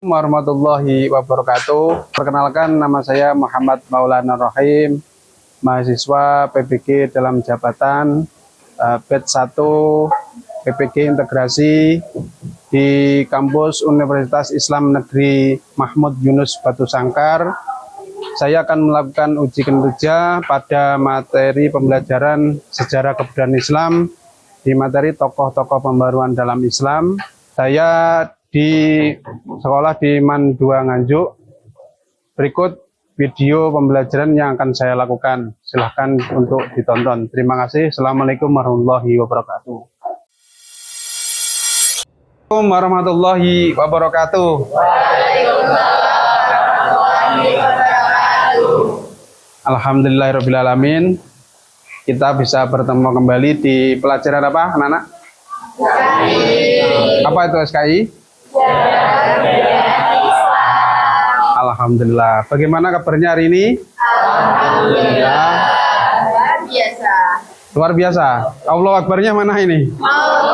Warahmatullahi wabarakatuh. Perkenalkan, nama saya Muhammad Maulana Rahim, mahasiswa PBG dalam jabatan batch 1 PBG integrasi di kampus Universitas Islam Negeri Mahmud Yunus Batu Sangkar. Saya akan melakukan uji kinerja pada materi pembelajaran sejarah kebudayaan Islam di materi tokoh-tokoh pembaruan dalam Islam. Saya di sekolah di MAN 2 Nganjuk. Berikut video pembelajaran yang akan saya lakukan. Silahkan untuk ditonton. Terima kasih. Assalamualaikum warahmatullahi wabarakatuh. Assalamualaikum warahmatullahi wabarakatuh. Alhamdulillahirrahmanirrahim. Kita bisa bertemu kembali di pelajaran apa, anak-anak? Apa itu SKI? Alhamdulillah. Bagaimana kabarnya hari ini? Alhamdulillah. Luar biasa. Luar biasa. Allahu Akbarnya mana ini? Allahu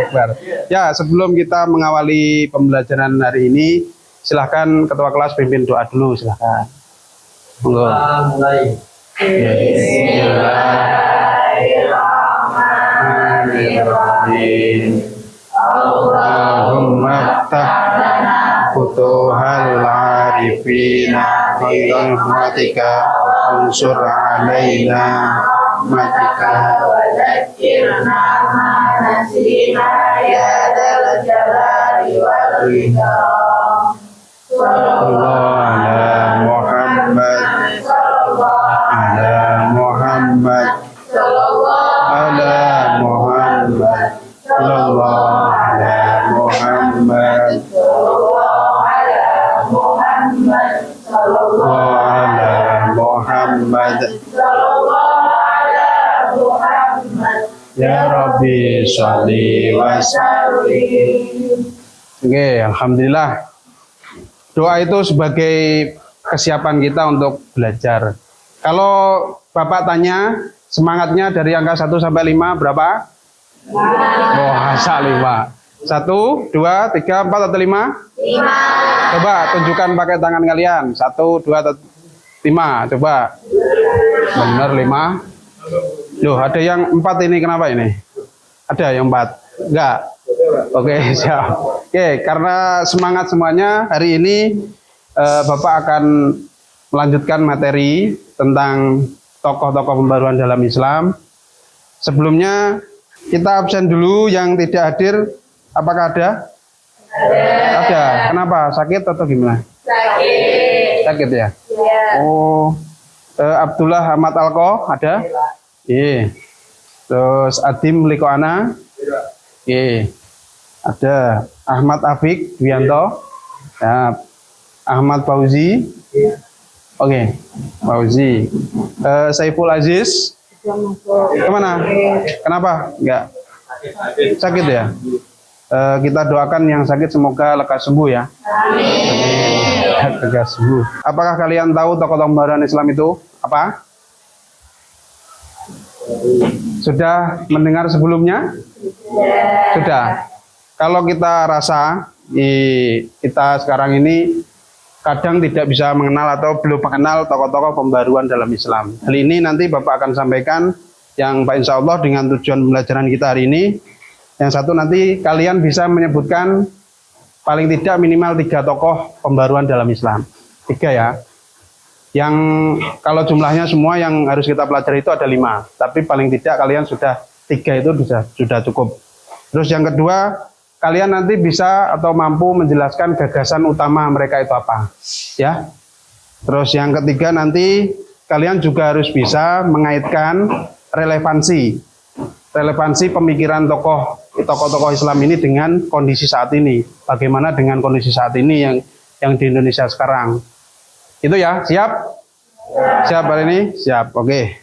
Akbar. Ya, sebelum kita mengawali pembelajaran hari ini, silahkan ketua kelas pimpin doa dulu, silahkan. Monggo. Mulai. Bismillahirrahmanirrahim. Allahumma ftah futuhal arifina khairan rahmatika unsur alaina rahmatika wa dzakirna ma nasina ya dzal jalali wal ikram. Sallallahu ala Muhammad ala Muhammad ala Muhammad sallallahu ala Muhammad sallallahu ala Muhammad ya Rabbi sholli wa sallim. Oke, alhamdulillah. Doa itu sebagai kesiapan kita untuk belajar. Kalau Bapak tanya semangatnya dari angka 1 sampai 5 berapa? Oh, masa 5. 1, 2, 3, 4 atau 5? 5. Coba tunjukkan pakai tangan kalian. 1, 2 atau 5. Coba. Benar 5. Loh, ada yang 4 ini, kenapa ini? Ada yang 4? Enggak. Oke, siap. Oke, karena semangat semuanya, hari ini Bapak akan melanjutkan materi tentang tokoh-tokoh pembaruan dalam Islam. Sebelumnya kita absen dulu yang tidak hadir. Apakah ada? Ada. Kenapa? Sakit atau gimana? Sakit. Sakit ya? Ya. Oh, Abdullah Ahmad Alko ada? Iya. Terus Adim Likoana? Iya. Ada Ahmad Afik Wianto, ya. Ahmad Fauzi, oke, Fauzi, Saiful Aziz, kemana? Kenapa? Enggak sakit ya? Kita doakan yang sakit semoga lekas sembuh ya. Amin. Lekas sembuh. Apakah kalian tahu tokoh pembaruan Islam itu apa? Sudah mendengar sebelumnya? Sudah. Kalau kita rasa kita sekarang ini kadang tidak bisa mengenal atau belum mengenal tokoh-tokoh pembaruan dalam Islam. Hal ini nanti Bapak akan sampaikan yang Pak Insya Allah dengan tujuan pembelajaran kita hari ini. Yang satu nanti kalian bisa menyebutkan paling tidak minimal 3 tokoh pembaruan dalam Islam. 3 ya. Yang kalau jumlahnya semua yang harus kita pelajari itu ada 5. Tapi paling tidak kalian sudah 3 itu sudah cukup. Terus yang kedua, kalian nanti bisa atau mampu menjelaskan gagasan utama mereka itu apa, ya. Terus yang ketiga nanti kalian juga harus bisa mengaitkan relevansi pemikiran tokoh-tokoh Islam ini dengan kondisi saat ini. Bagaimana dengan kondisi saat ini yang di Indonesia sekarang? Itu ya, siap? Siap hari ini? Siap, oke.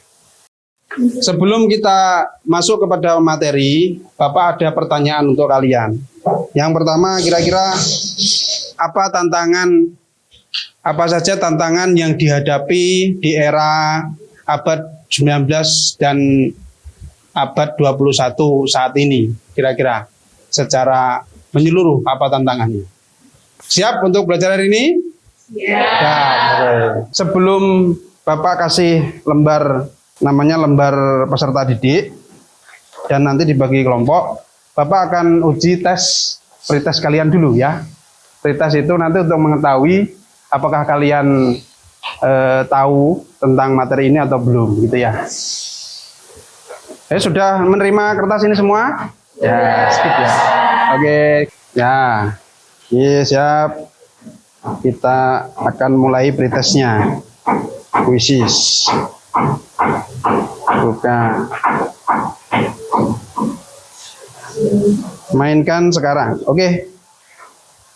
Sebelum kita masuk kepada materi, Bapak ada pertanyaan untuk kalian. Yang pertama, kira-kira apa saja tantangan yang dihadapi di era abad 19 dan abad 21 saat ini, kira-kira secara menyeluruh apa tantangannya. Siap untuk belajar hari ini? Ya. Sebelum Bapak kasih lembar, namanya lembar peserta didik, dan nanti dibagi kelompok, Bapak akan uji tes, pretest kalian dulu ya. Pretest itu nanti untuk mengetahui apakah kalian tahu tentang materi ini atau belum, gitu ya. Sudah menerima kertas ini semua? Ya, skip ya. Oke, ya. Oke, siap. Kita akan mulai pretestnya. Kuisis. Buka. Mainkan sekarang. Oke.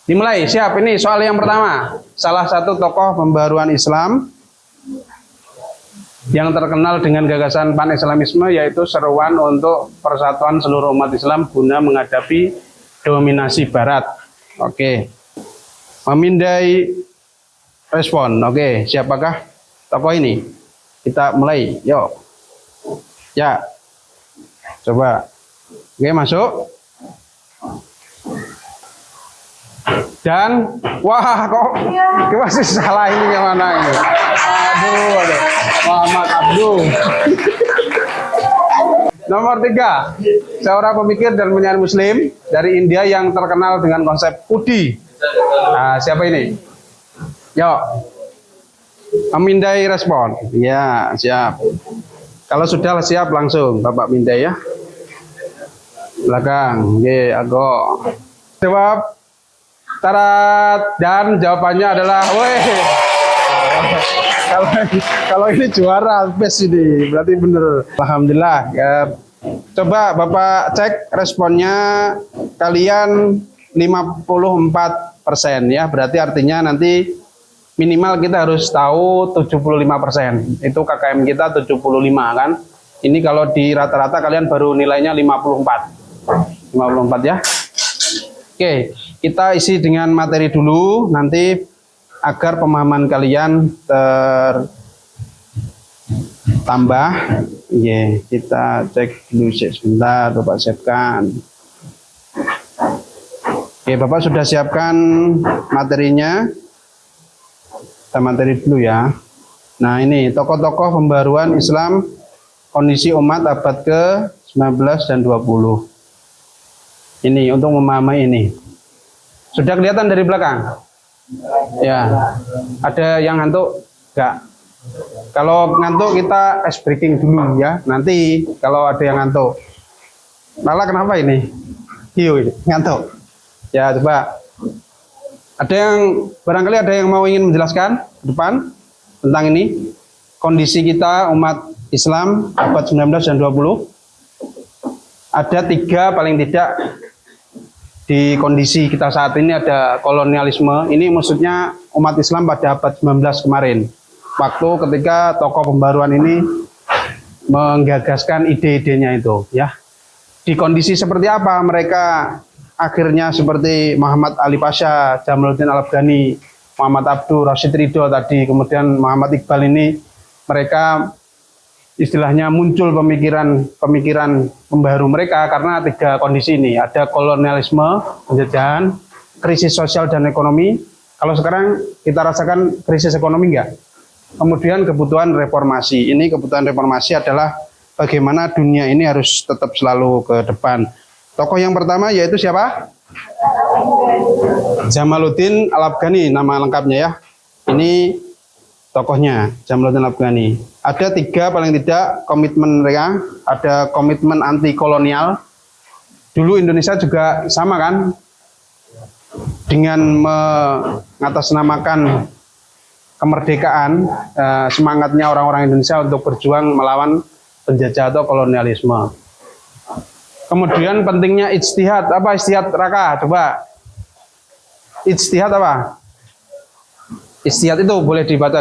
Dimulai. Siap. Ini soal yang pertama. Salah satu tokoh pembaruan Islam yang terkenal dengan gagasan pan-islamisme, yaitu seruan untuk persatuan seluruh umat Islam guna menghadapi dominasi Barat. Oke. Memindai respon. Oke, siapakah tokoh ini? Kita mulai. Yuk. Ya. Coba. Oke, masuk. Dan wah, kok masih salah ini yang mana ini? Aduh. Muhammad Abdul. Nomor 3, seorang pemikir dan penyair Muslim dari India yang terkenal dengan konsep Udi. Nah, siapa ini? Yuk, memindai respon. Ya, siap. Kalau sudah siap langsung Bapak mindai ya. Belakang. Oke, ago. Jawab. Tarat, dan jawabannya adalah, kalau ini juara best ini, berarti bener. Alhamdulillah. Ya. Coba Bapak cek responnya kalian 54% ya, berarti artinya nanti minimal kita harus tahu 75%. Itu KKM kita 75 kan. Ini kalau di rata-rata kalian baru nilainya 54 ya. Oke, kita isi dengan materi dulu nanti agar pemahaman kalian tertambah. Kita cek dulu sebentar, Bapak siapkan. Oke, Bapak sudah siapkan materinya. Kita materi dulu ya. Nah, ini tokoh-tokoh pembaruan Islam kondisi umat abad ke-19 dan 20. Ini untuk memahami ini. Sudah kelihatan dari belakang? Ya. Ada yang ngantuk? Enggak. Kalau ngantuk kita ice breaking dulu ya. Nanti kalau ada yang ngantuk. Lala kenapa ini? Hiu ini, ngantuk. Ya, coba. Ada yang barangkali ada yang mau ingin menjelaskan ke depan tentang ini? Kondisi kita umat Islam abad 19 dan 20. Ada 3 paling tidak di kondisi kita saat ini. Ada kolonialisme. Ini maksudnya umat Islam pada abad 19 kemarin. Waktu ketika tokoh pembaruan ini menggagaskan ide-idenya itu ya. Di kondisi seperti apa mereka akhirnya seperti Muhammad Ali Pasha, Jamaluddin Al-Afghani, Muhammad Abduh, Rashid Ridho tadi, kemudian Muhammad Iqbal ini, mereka istilahnya muncul pemikiran pembaru mereka karena 3 kondisi ini. Ada kolonialisme, penjajahan, krisis sosial dan ekonomi. Kalau sekarang kita rasakan krisis ekonomi enggak? Kemudian kebutuhan reformasi. Ini kebutuhan reformasi adalah bagaimana dunia ini harus tetap selalu ke depan. Tokoh yang pertama yaitu siapa? Jamaluddin Al-Afghani, nama lengkapnya ya. Ini tokohnya, Jamaluddin Al-Afghani. Ada 3 paling tidak komitmen mereka. Ada komitmen anti kolonial. Dulu Indonesia juga sama kan, dengan mengatasnamakan kemerdekaan, semangatnya orang-orang Indonesia untuk berjuang melawan penjajah atau kolonialisme. Kemudian pentingnya ijtihad. Apa ijtihad, Raka? Coba. Ijtihad apa? Ijtihad itu boleh dibaca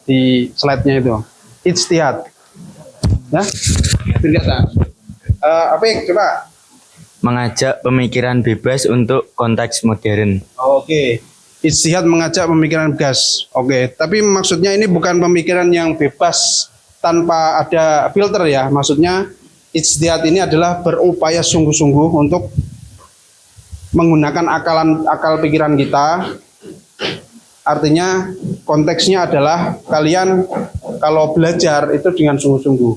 di slide-nya itu. Ijtihad. Ya? Terlihat. Apik, coba. Mengajak pemikiran bebas untuk konteks modern. Oke. Ijtihad mengajak pemikiran bebas. Oke, tapi maksudnya ini bukan pemikiran yang bebas tanpa ada filter ya. Maksudnya ijtihad ini adalah berupaya sungguh-sungguh untuk menggunakan akal pikiran kita. Artinya konteksnya adalah kalian kalau belajar itu dengan sungguh-sungguh.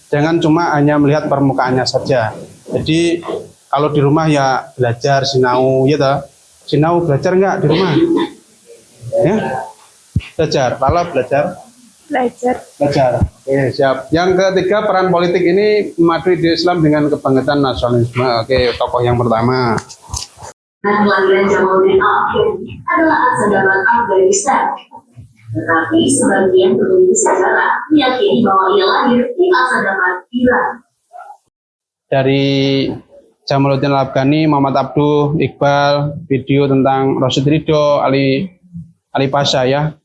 Jangan cuma hanya melihat permukaannya saja. Jadi kalau di rumah ya belajar sinau, ya toh. Sinau belajar enggak di rumah? Ya. Belajar. Kalau belajar? Belajar. Oke, siap. Yang ketiga, peran politik ini memadu ide Islam dengan kebangkitan nasionalisme. Oke, tokoh yang pertama. Kelahiran Jamaluddin Al-Afghani adalah asal Afghanistan. Tetapi sebagian peneliti sejarah meyakini bahwa ia lahir di Asadabad, Iran. Dari Jamaluddin Al-Afghani, Muhammad Abduh, Iqbal, video tentang Rasyid Ridho, Ali Pasha ya.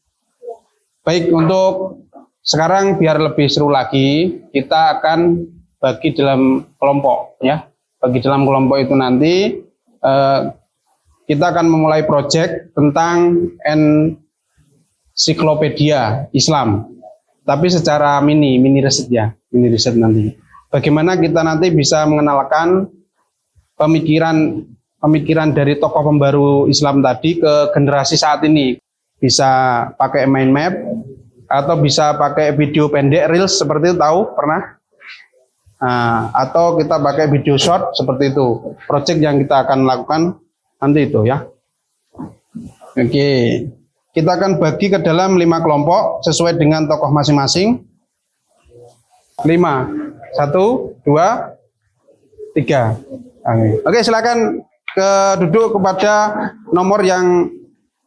Baik, untuk sekarang biar lebih seru lagi, kita akan bagi dalam kelompok ya. Bagi dalam kelompok itu nanti kita akan memulai proyek tentang ensiklopedia Islam, tapi secara mini riset ya, mini riset nanti. Bagaimana kita nanti bisa mengenalkan pemikiran dari tokoh pembaru Islam tadi ke generasi saat ini. Bisa pakai mind map atau bisa pakai video pendek reels seperti itu, tahu pernah? Atau kita pakai video short seperti itu. Proyek yang kita akan lakukan nanti itu ya. Oke, kita akan bagi ke dalam 5 kelompok sesuai dengan tokoh masing-masing. 5, 1, 2, 3. Oke, silakan duduk kepada nomor yang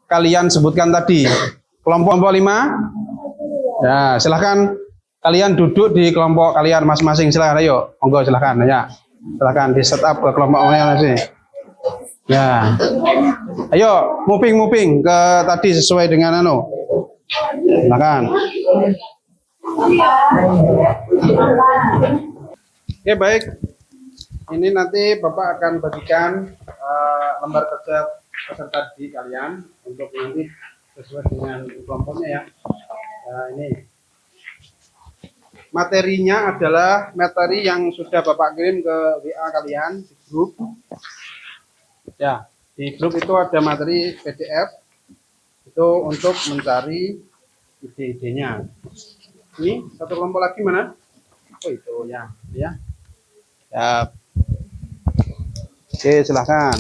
kalian sebutkan tadi. Kelompok 5. Ya, silakan kalian duduk di kelompok kalian masing-masing. Silakan, ayo, monggo silakan ya. Silakan di setup ke kelompok masing-masing. Ya, ayo moving ke tadi sesuai dengan silakan. Oke, baik. Ini nanti Bapak akan bagikan lembar kerja peserta didik kalian untuk nanti sesuai dengan kelompoknya ya. Nah, ini materinya adalah materi yang sudah Bapak kirim ke WA kalian di grup. Ya, di grup itu ada materi PDF itu untuk mencari ide-idenya. Ini satu kelompok lagi mana? Oh itu ya. Ya. Oke, silahkan.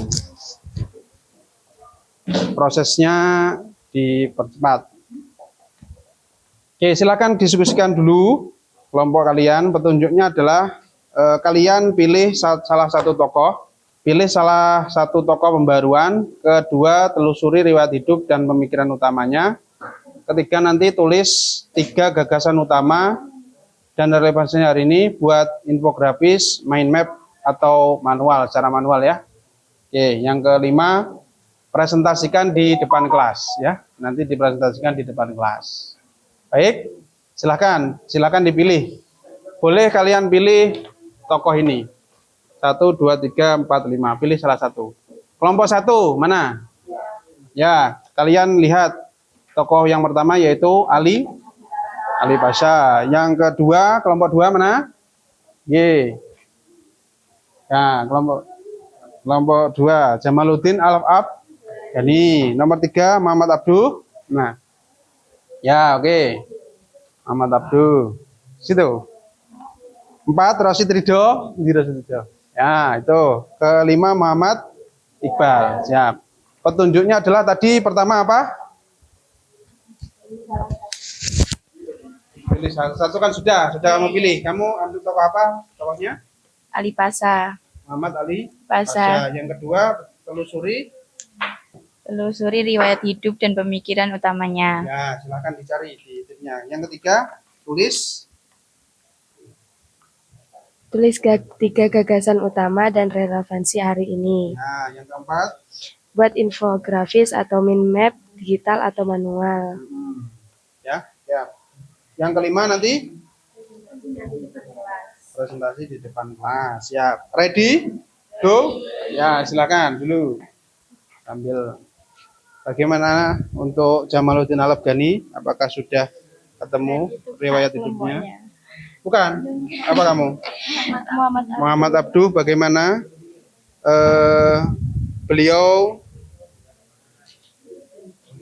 Prosesnya dipercepat. Oke, silakan diskusikan dulu kelompok kalian. Petunjuknya adalah kalian pilih salah satu tokoh. Pilih salah satu tokoh pembaruan, kedua telusuri riwayat hidup dan pemikiran utamanya, ketiga nanti tulis 3 gagasan utama dan relevansinya hari ini buat infografis, mind map atau manual, secara manual ya. Oke, yang kelima presentasikan di depan kelas ya, nanti dipresentasikan di depan kelas. Baik, silakan dipilih. Boleh kalian pilih tokoh ini. 1, 2, 3, 4, 5. Pilih salah satu. Kelompok 1 mana? Ya, kalian lihat tokoh yang pertama yaitu Ali Pasha. Yang kedua, kelompok 2 mana? Y. Ya, kelompok 2 Jamaluddin Al-Afghani. Nomor 3 Muhammad Abduh. Nah. Ya, oke. Muhammad Abduh. Situ. 4 Rasyid Ridho. Ya, itu. Kelima Muhammad Iqbal. Siap. Petunjuknya adalah tadi pertama apa? Pilih satu kan sudah kamu pilih. Kamu ambil tokoh apa? Tokohnya? Ali Pasha. Muhammad Ali Pasha. Yang kedua telusuri riwayat hidup dan pemikiran utamanya. Ya, silakan dicari di tipnya. Yang ketiga, tulis 3 gagasan utama dan relevansi hari ini. Nah, yang keempat, Buat infografis atau mind map digital atau manual. ya. Yang kelima nanti presentasi di depan kelas. Siap. Ready? Go? Ya, silakan dulu. Ambil. Bagaimana untuk Jamaluddin Al-Afghani? Apakah sudah ketemu riwayat hidupnya? Bukan. Apa kamu? Muhammad Abduh. Bagaimana beliau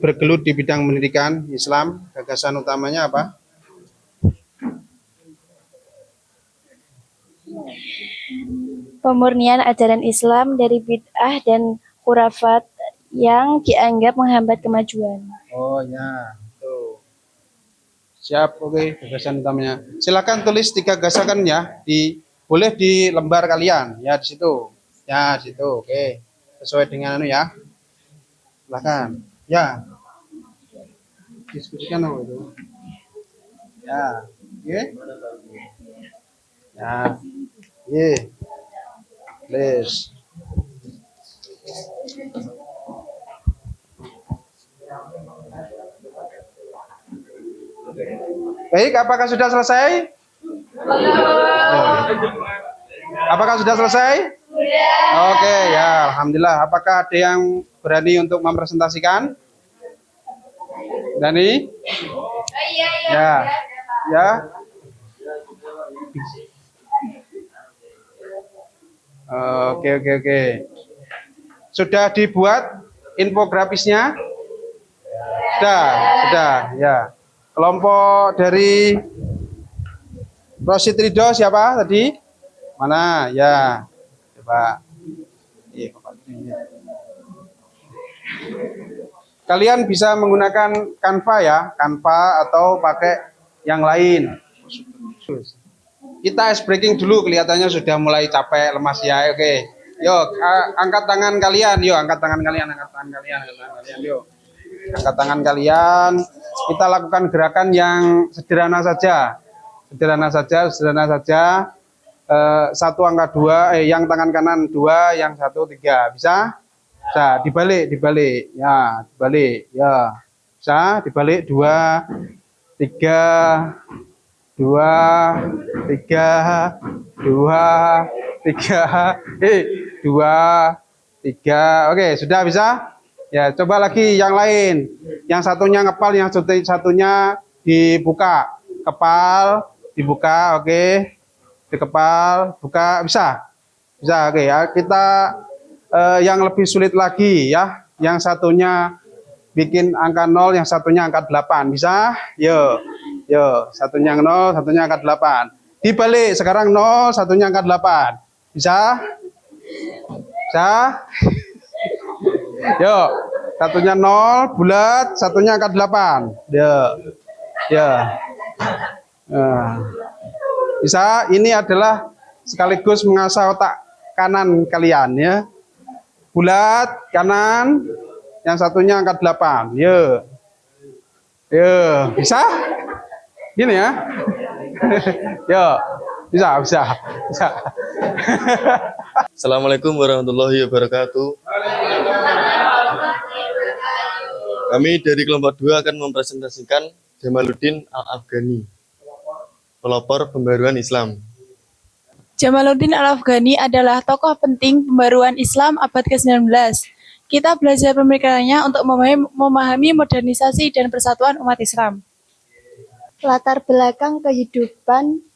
bergelut di bidang pendidikan Islam. Gagasan utamanya apa? Pemurnian ajaran Islam dari bid'ah dan khurafat yang dianggap menghambat kemajuan. Oh ya, tuh. Siap, oke, gagasan utamanya. Silakan tulis 3 gagasan ya, boleh di lembar kalian, ya di situ. Ya, di situ, oke. Sesuai dengan ya. Silakan. Ya. Diskusikan apa itu? Ya, oke. Ya. Oke. Please. Baik, apakah sudah selesai? Apakah sudah selesai? Oke, ya, alhamdulillah. Apakah ada yang berani untuk mempresentasikan? Dani? Ya, ya. Oke. Sudah dibuat infografisnya? Sudah, ya. Kelompok dari Rosid Ridho siapa tadi? Mana? Ya. Coba. Kalian bisa menggunakan Canva ya, Canva atau pakai yang lain. Kita ice breaking dulu, kelihatannya sudah mulai capek, lemas ya. Oke. Yuk, angkat tangan kalian. Yuk, angkat tangan kalian. Yuk. Angkat tangan kalian. Kita lakukan gerakan yang sederhana saja. Satu angka 2, yang tangan kanan 2, yang satu 3. Bisa? Bisa, dibalik. Ya, dibalik. Ya. Bisa, dibalik 2, 3, 2, 3, 2, 3. Oke, sudah bisa? Ya, coba lagi yang lain. Yang satunya ngepal, yang satunya dibuka. Kepal, dibuka, oke. Di kepal, buka, bisa? Bisa, oke ya. Kita yang lebih sulit lagi ya. Yang satunya bikin angka 0, yang satunya angka 8. Bisa? Yuk, satunya 0, satunya angka 8. Dibalik, sekarang 0, satunya angka 8. Bisa? Bisa? Yuk, satunya 0, bulat, satunya angka 8. Ya. Bisa, ini adalah sekaligus mengasah otak kanan kalian ya. Bulat, kanan, yang satunya angka 8. Yuk. Bisa? Gini ya. Yuk. Bisa. Assalamualaikum warahmatullahi wabarakatuh. Kami dari kelompok 2 akan mempresentasikan Jamaluddin Al-Afghani, pelopor pembaruan Islam. Jamaluddin Al-Afghani adalah tokoh penting pembaruan Islam abad ke-19. Kita belajar pemikirannya untuk memahami modernisasi dan persatuan umat Islam. Latar belakang kehidupan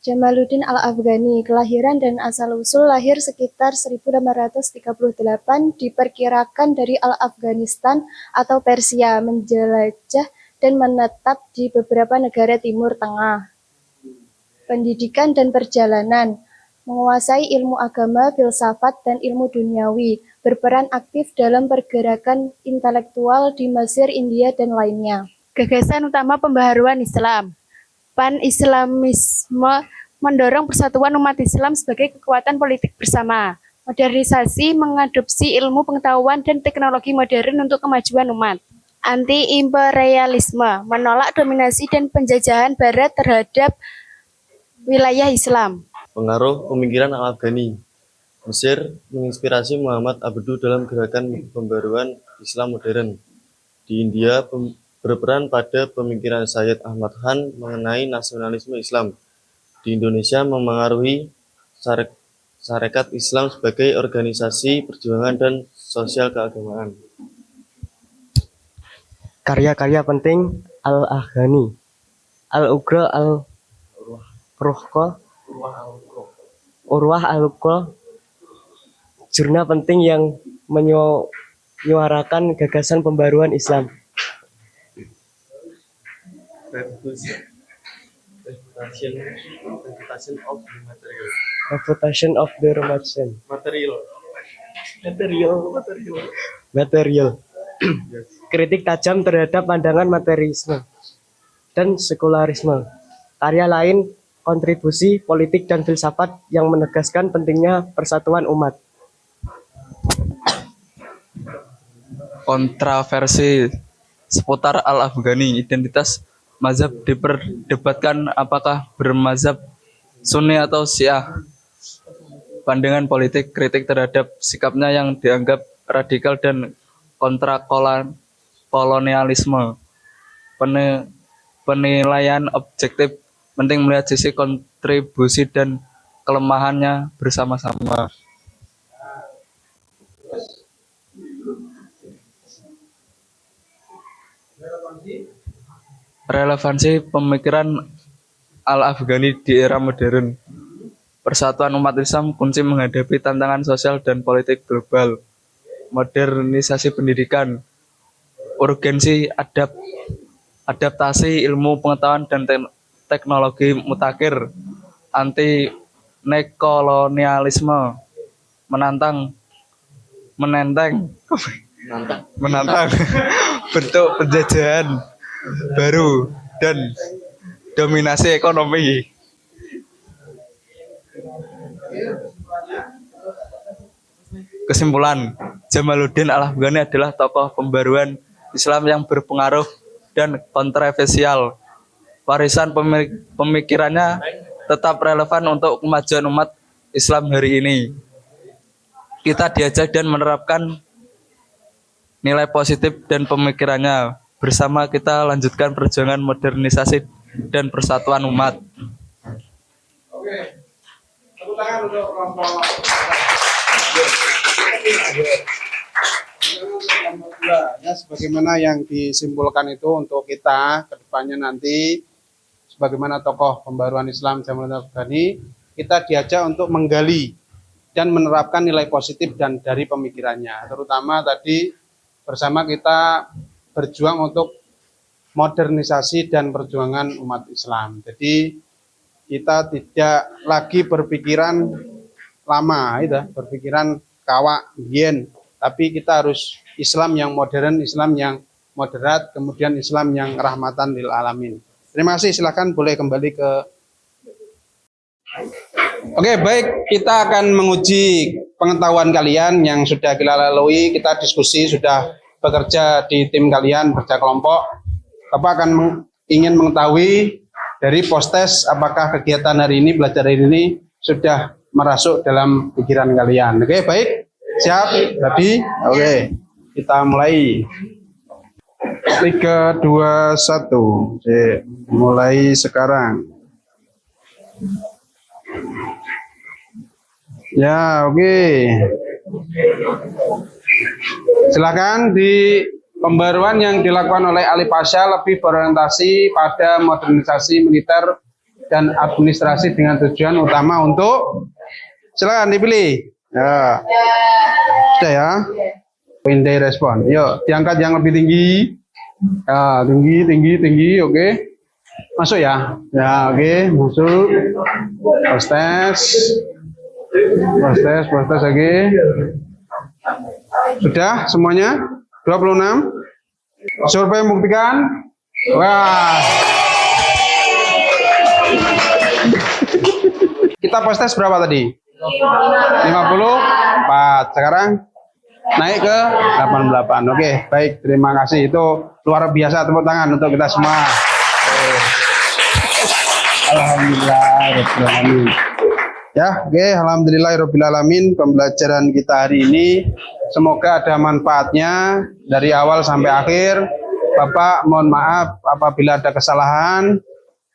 Jamaluddin Al-Afghani, kelahiran dan asal-usul lahir sekitar 1838, diperkirakan dari Al-Afghanistan atau Persia, menjelajah dan menetap di beberapa negara Timur Tengah. Pendidikan dan perjalanan, menguasai ilmu agama, filsafat, dan ilmu duniawi, berperan aktif dalam pergerakan intelektual di Mesir, India, dan lainnya. Gagasan utama pembaharuan Islam. Pan-Islamisme mendorong persatuan umat Islam sebagai kekuatan politik bersama. Modernisasi mengadopsi ilmu pengetahuan dan teknologi modern untuk kemajuan umat. Anti-imperialisme menolak dominasi dan penjajahan Barat terhadap wilayah Islam. Pengaruh pemikiran Al-Afghani. Mesir menginspirasi Muhammad Abduh dalam gerakan pembaruan Islam modern. Di India berperan pada pemikiran Sayyid Ahmad Khan mengenai nasionalisme Islam. Di Indonesia memengaruhi Sarekat Islam sebagai organisasi perjuangan dan sosial keagamaan. Karya-karya penting Al-Afghani, Al-Ugra Al-Ruhqa, Urwah Al-Uqqa, jurnal penting yang menyuarakan gagasan pembaruan Islam. Refutation of the material. Refutation of the Ramadan. Material. Material. Kritik tajam terhadap pandangan materialisme dan sekularisme. Karya lain, kontribusi politik dan filsafat yang menegaskan pentingnya persatuan umat. Kontroversi seputar Al-Afghani, identitas mazhab diperdebatkan, apakah bermazhab Sunni atau Syiah. Pandangan politik, kritik terhadap sikapnya yang dianggap radikal dan kontra kolonialisme. Penilaian objektif, penting melihat sisi kontribusi dan kelemahannya bersama-sama. Relevansi pemikiran Al-Afghani di era modern. Persatuan umat Islam kunci menghadapi tantangan sosial dan politik global. Modernisasi pendidikan, urgensi adaptasi ilmu pengetahuan dan teknologi mutakhir, anti nekolonialisme, menentang bentuk penjajahan baru dan dominasi ekonomi. Kesimpulan, Jamaluddin Al-Afghani adalah tokoh pembaruan Islam yang berpengaruh dan kontroversial. Warisan pemikirannya tetap relevan untuk kemajuan umat Islam hari ini. Kita diajak dan menerapkan nilai positif dan pemikirannya. Bersama kita lanjutkan perjuangan modernisasi dan persatuan umat. Oke, tepuk tangan untuk kelompok. Ya, sebagaimana yang disimpulkan itu untuk kita ke depannya nanti, sebagaimana tokoh pembaruan Islam Jamaluddin Al-Afghani, kita diajak untuk menggali dan menerapkan nilai positif dan dari pemikirannya. Terutama tadi bersama kita berjuang untuk modernisasi dan perjuangan umat Islam. Jadi kita tidak lagi berpikiran lama, berpikiran kawak, bien, tapi kita harus Islam yang modern, Islam yang moderat, kemudian Islam yang rahmatan lil alamin. Terima kasih, silakan boleh kembali ke. Oke, baik, kita akan menguji pengetahuan kalian yang sudah kita lalui, kita diskusi, sudah bekerja di tim kalian, bekerja kelompok. Bapak akan ingin mengetahui dari post-test apakah kegiatan hari ini, belajar hari ini sudah merasuk dalam pikiran kalian. Oke, baik. Siap? Tadi? Oke. Kita mulai. 3, 2, 1. Oke, mulai sekarang. Ya, oke. Silakan. Di pembaruan yang dilakukan oleh Ali Pasha lebih berorientasi pada modernisasi militer dan administrasi dengan tujuan utama untuk, silakan dipilih. Ya. Sudah ya. Pindai respon. Yuk, diangkat yang lebih tinggi. Ya, tinggi. Oke. Masuk ya. Ya, oke, masuk. Proses lagi. Sudah semuanya? 26. Survei membuktikan. Wah. Kita proses berapa tadi? 54. Sekarang naik ke 88. Oke, baik, terima kasih. Itu luar biasa, tepuk tangan untuk kita semua. Alhamdulillah. Ya, oke, alhamdulillahirobbilalamin. Pembelajaran kita hari ini semoga ada manfaatnya dari awal sampai akhir. Bapak mohon maaf apabila ada kesalahan.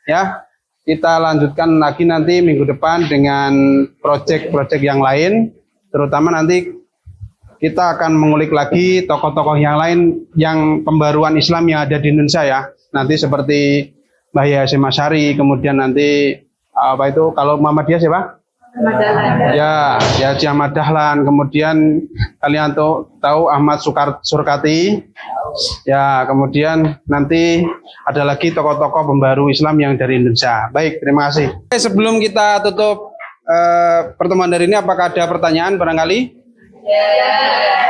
Ya, kita lanjutkan lagi nanti minggu depan dengan proyek-proyek yang lain. Terutama nanti kita akan mengulik lagi tokoh-tokoh yang lain yang pembaruan Islam yang ada di Indonesia ya. Nanti seperti Mbah Hasyim Asy'ari, kemudian nanti apa itu kalau Muhammadiyah siapa? Ya, ya Haji Ahmad Dahlan. Kemudian kalian tahu Ahmad Surkati. Ya, kemudian nanti ada lagi tokoh-tokoh pembaru Islam yang dari Indonesia. Baik, terima kasih. Oke, sebelum kita tutup pertemuan hari ini, apakah ada pertanyaan barangkali?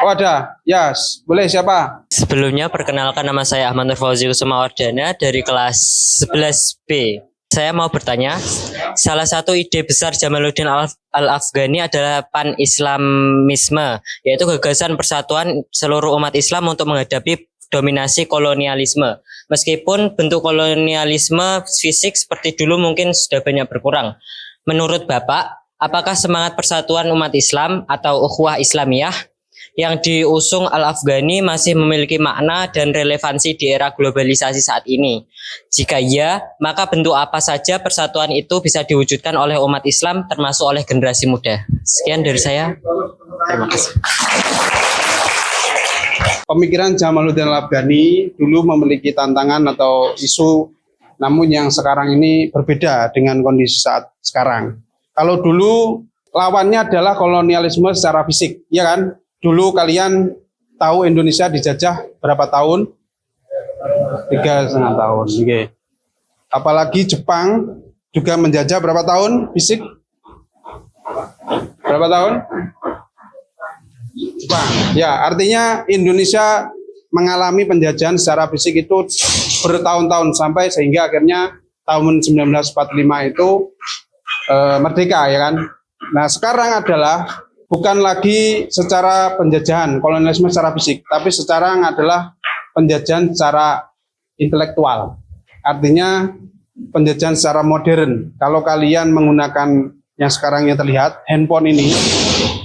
Oh ada, yes. Boleh siapa? Sebelumnya perkenalkan, nama saya Ahmad Nur Fauzi Kusuma Wardana dari kelas 11B. Saya mau bertanya, salah satu ide besar Jamaluddin Al-Afghani adalah pan-Islamisme, yaitu gagasan persatuan seluruh umat Islam untuk menghadapi dominasi kolonialisme. Meskipun bentuk kolonialisme fisik seperti dulu mungkin sudah banyak berkurang. Menurut Bapak, apakah semangat persatuan umat Islam atau ukhuwah Islamiyah yang diusung Al-Afghani masih memiliki makna dan relevansi di era globalisasi saat ini? Jika iya, maka bentuk apa saja persatuan itu bisa diwujudkan oleh umat Islam termasuk oleh generasi muda? Sekian dari saya. Terima kasih. Pemikiran Jamaluddin Al-Afghani dulu memiliki tantangan atau isu, namun yang sekarang ini berbeda dengan kondisi saat sekarang. Kalau dulu lawannya adalah kolonialisme secara fisik, ya kan? Dulu kalian tahu Indonesia dijajah berapa tahun? 3,5 tahun. Okay. Apalagi Jepang juga menjajah berapa tahun fisik? Berapa tahun? Jepang. Ya, artinya Indonesia mengalami penjajahan secara fisik itu bertahun-tahun sampai sehingga akhirnya tahun 1945 itu merdeka, ya kan? Nah, sekarang adalah bukan lagi secara penjajahan kolonialisme secara fisik, tapi sekarang adalah penjajahan secara intelektual. Artinya penjajahan secara modern. Kalau kalian menggunakan yang sekarang yang terlihat handphone ini,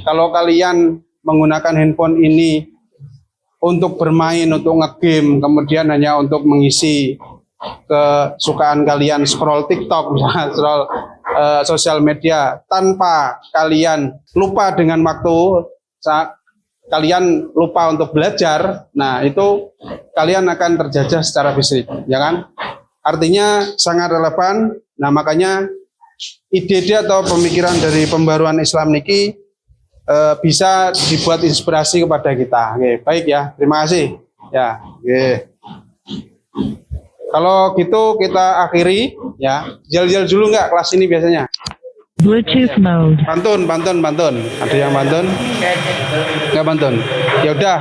kalau kalian menggunakan handphone ini untuk bermain, untuk nge-game, kemudian hanya untuk mengisi kesukaan kalian, scroll TikTok misalnya, scroll sosial media, tanpa kalian lupa dengan waktu, kalian lupa untuk belajar, nah itu kalian akan terjajah secara fisik, ya kan? Artinya sangat relevan. Nah, makanya ide-ide atau pemikiran dari pembaruan Islam niki bisa dibuat inspirasi kepada kita. Oke, baik ya, terima kasih. Ya, oke. Kalau gitu kita akhiri ya. Jel-jel dulu nggak kelas ini biasanya? Bluetooth mode. Pantun. Ada yang pantun? Nggak pantun. Ya udah,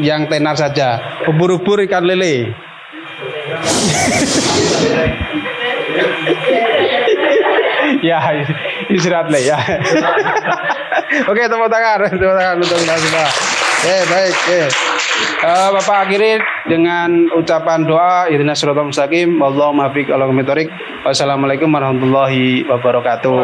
yang tenar saja. Ubur-ubur ikan lele. Ya, istirahat le ya. Oke, tepuk tangan untuk kita semua. Baik. Bapak akhiri dengan ucapan doa ihdinas siratal mustaqim, wallahumma fiq ala qomitorik. Wassalamualaikum warahmatullahi wabarakatuh.